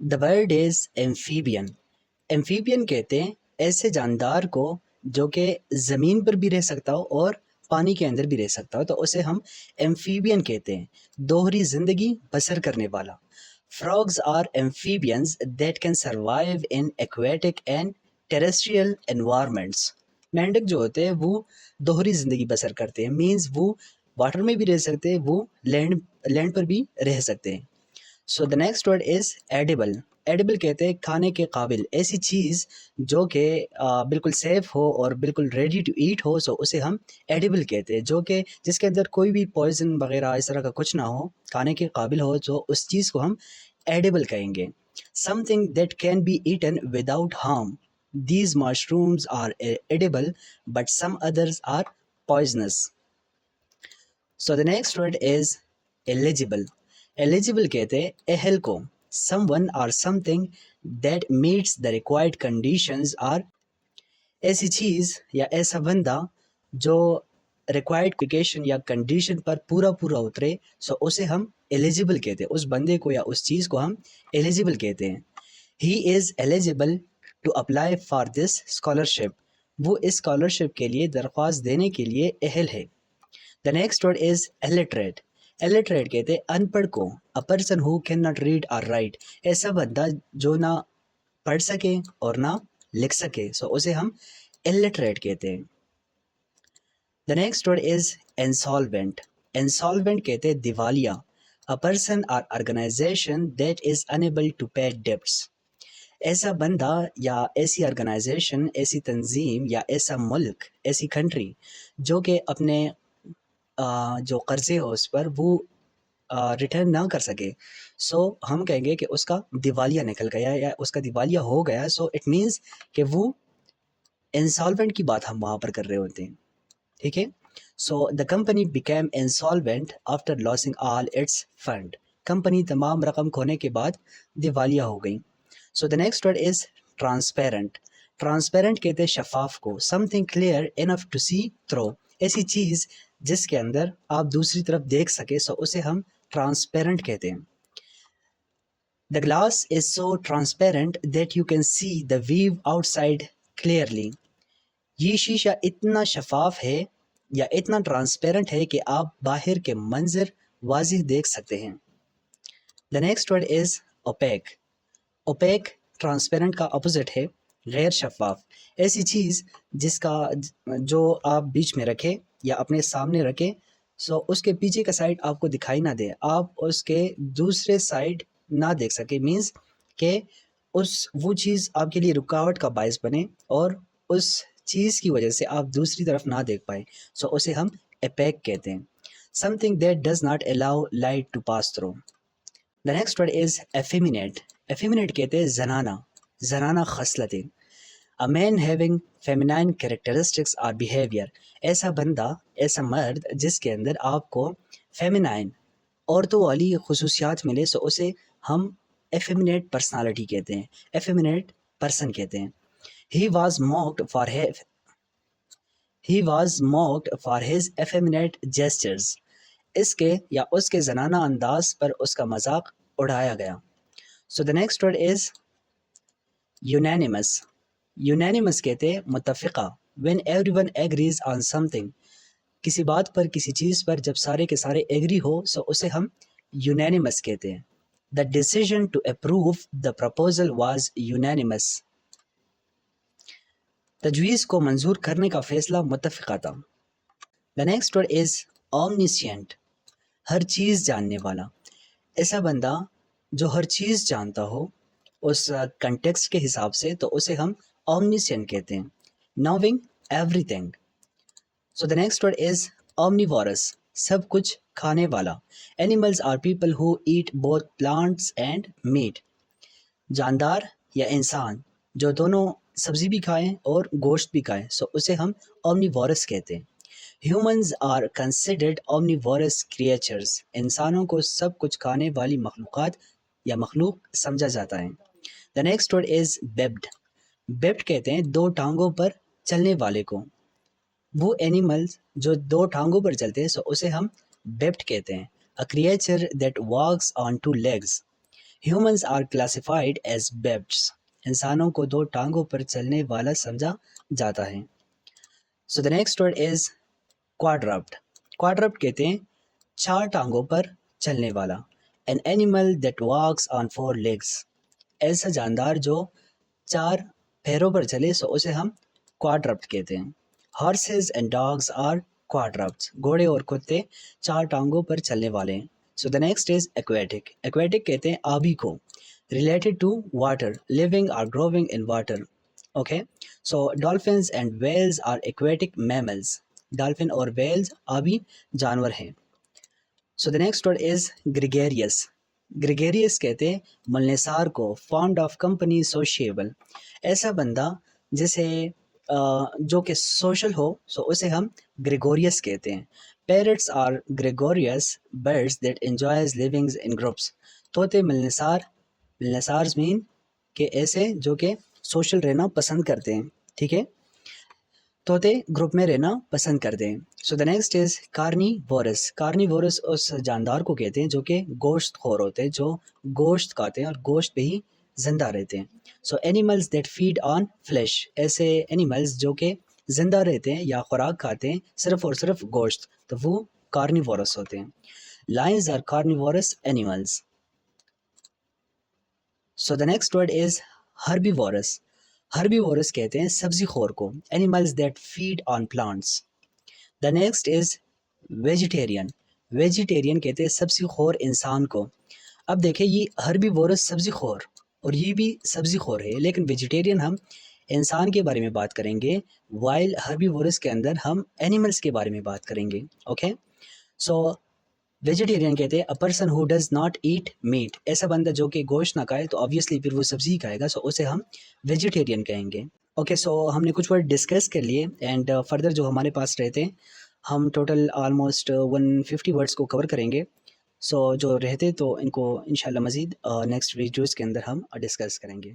The word is amphibian. Amphibian कहते हैं ऐसे जानदार को जो कि ज़मीन पर भी रह सकता हो और पानी के अंदर भी रह सकता हो, तो उसे हम एम्फीबियन कहते हैं, दोहरी ज़िंदगी बसर करने वाला. Frogs are amphibians that can survive in aquatic and terrestrial environments. मेंढक जो होते हैं वो दोहरी ज़िंदगी बसर करते हैं, मीन्स वो वाटर में भी रह सकते हैं, वो लैंड पर भी रह सकते हैं. सो the next word is edible. Edible कहते हैं खाने के काबिल, ऐसी चीज़ जो कि बिल्कुल सेफ़ हो और बिल्कुल रेडी टू ईट हो, सो उसे हम एडिबल कहते हैं, जो कि जिसके अंदर कोई भी पॉइजन वगैरह इस तरह का कुछ ना हो, खाने के काबिल हो, तो उस चीज़ को हम एडिबल कहेंगे. Something that can be eaten without harm. These mushrooms are edible, but some others are poisonous. So the next word is eligible. Eligible कहते हैं अहल को, someone or something that meets the required conditions are ऐसी चीज़ या ऐसा बंदा जो required qualification या कंडीशन पर पूरा पूरा उतरे, सो उसे हम एलिजिबल कहते हैं. उस बंदे को या उस चीज़ को हम एलिजिबल कहते हैं. He is eligible to apply for this scholarship. वो इस स्कॉलरशिप के लिए दरख्वास्त देने के लिए अहल है. The next word is illiterate. Illiterate कहते हैं अनपढ़ को, a person who can not read or write. ऐसा बंदा जो ना पढ़ सके और ना लिख सके, सो उसे हम एलिटरेट कहते हैं. The next word is insolvent. Insolvent कहते हैं दिवालिया, a person or organization that is unable to pay debts. ऐसा बंदा या ऐसी ऑर्गेनाइजेशन, ऐसी तंजीम या ऐसा मुल्क, ऐसी कंट्री जो कि अपने जो कर्ज़े हो उस पर वो रिटर्न ना कर सके, सो हम कहेंगे कि उसका दिवालिया निकल गया या उसका दिवालिया हो गया. सो इट मीन्स कि वो इंसॉल्वेंट की बात हम वहाँ पर कर रहे होते हैं. ठीक है. So the company became insolvent after losing all its fund. Company तमाम रकम खोने के बाद दिवालिया हो गई. So the next word is transparent. Transparent कहते हैं शफाफ को, something clear enough to see through. ऐसी चीज़ जिसके अंदर आप दूसरी तरफ देख सके, सो उसे हम ट्रांसपेरेंट कहते हैं. The glass is so transparent that you can see the view outside clearly. ये शीशा इतना शफाफ है या इतना ट्रांसपेरेंट है कि आप बाहर के मंजर वाज़िह देख सकते हैं. The next word is opaque. Opaque transparent का अपोजिट है, गैर शफाफ. ऐसी चीज़ जिसका जो आप बीच में रखें या अपने सामने रखें, सो उसके पीछे का साइड आपको दिखाई ना दे, आप उसके दूसरे साइड ना देख सके, मीन्स कि वो चीज़ आपके लिए रुकावट का बायस बने और उस चीज़ की वजह से आप दूसरी तरफ ना देख पाए, सो उसे हम एपेक कहते हैं. Something that does not allow light to pass through. The next word is effeminate. Effeminate कहते हैं जनाना खसलतें. A man having feminine characteristics or behaviour. ऐसा बंदा, ऐसा मर्द जिसके अंदर आपको फेमिनाइन, औरतों वाली खसूसियात मिले, सो उसे हम एफेमिनेट पर्सनालिटी कहते हैं, एफेमिनेट पर्सन कहते हैं. He was mocked for his effeminate gestures. इसके या उसके जनाना अंदाज पर उसका मजाक उड़ाया गया. So the next word is unanimous. Unanimous कहते हैं मुत्तफ़िक़ा. When everyone agrees on something. किसी बात पर, किसी चीज़ पर जब सारे के सारे एग्री हो, सो उसे हम unanimous कहते हैं. The decision to approve the proposal was unanimous. तजवीज़ को मंजूर करने का फ़ैसला मुत्तफ़िक़ा था. The next word is omniscient. हर चीज़ जानने वाला. ऐसा बंदा जो हर चीज़ जानता हो उस कंटेक्स्ट के हिसाब से, तो उसे हम ओमनिशिएंट कहते हैं. Knowing everything. So the next word is omnivorous. सब कुछ खाने वाला. Animals or people who eat both plants and meat. जानदार या इंसान जो दोनों सब्ज़ी भी खाएं और गोश्त भी खाएं, सो उसे हम ओमनिवोरस कहते हैं. Humans are considered omnivorous creatures. इंसानों को सब कुछ खाने वाली मखलूक़ात या मखलूक समझा जाता है. The next word is biped. Biped कहते हैं दो टांगों पर चलने वाले को. वो एनिमल्स जो दो टांगों पर चलते हैं, सो उसे हम बेब्ड कहते हैं. A creature that walks on two legs. Humans are classified as bipeds. انسانوں کو دو ٹانگوں پر چلنے والا سمجھا جاتا ہے. So the next word is quadruped. Quadruped کہتے ہیں چار ٹانگوں پر چلنے والا. An animal that walks on four legs. ایسا جاندار جو چار پیروں پر چلے سو اسے ہم quadruped کہتے ہیں. Horses and dogs are quadruped. گھوڑے اور کتے چار ٹانگوں پر چلنے والے ہیں. So the next is aquatic. Aquatic کہتے ہیں آبی کو. Related to water, living or growing in water. Okay, so dolphins and whales are aquatic mammals. Dolphin اور whales آبی جانور ہیں. So the next word is gregarious. Gregarious کہتے ہیں ملنسار کو. Fond of company, sociable. ایسا بندہ جسے جو کہ سوشل ہو سو اسے ہم گریگوریس کہتے ہیں. Parrots are gregarious birds that enjoys living in groups. طوطے ملنسار مین کہ ایسے جو کہ سوشل رہنا پسند کرتے ہیں. ٹھیک ہے, طوطے گروپ میں رہنا پسند کرتے ہیں. So the next is carnivores. Carnivores اس جاندار کو کہتے ہیں جو کہ گوشت خور ہوتے ہیں, جو گوشت کھاتے ہیں اور گوشت پہ ہی زندہ رہتے ہیں. So animals that feed on flesh. ایسے اینیملز جو کہ زندہ رہتے ہیں یا خوراک کھاتے ہیں صرف اور صرف گوشت, تو وہ کارنیورس ہوتے ہیں. Lions are carnivores animals. So the next word is herbivores. Herbivores کہتے ہیں سبزی خور کو. Animals that feed on plants. The next is vegetarian. Vegetarian کہتے ہیں سبزی خور انسان کو. اب دیکھیں یہ ہربیورس سبزی خور اور یہ بھی سبزی خور ہے, لیکن ویجیٹیرین ہم انسان کے بارے میں بات کریں گے, وائل ہربیورس کے اندر ہم اینیملز کے بارے میں بات کریں گے. اوکے, سو ویجیٹیرین کہتے ہیں a person who does not eat meat. ایسا بندہ جو کہ گوشت نہ کھائے تو آبویسلی پھر وہ سبزی ہی کھائے گا, سو اسے ہم ویجیٹیرین کہیں گے. اوکے, سو ہم نے کچھ ورڈ ڈسکس کر لیے اینڈ فردر جو ہمارے پاس رہتے ہیں ہم ٹوٹل آلموسٹ 150 ورڈس کو کور کریں گے. سو جو رہتے تو ان کو انشاءاللہ مزید نیکسٹ ویڈیوز کے اندر ہم ڈسکس کریں گے.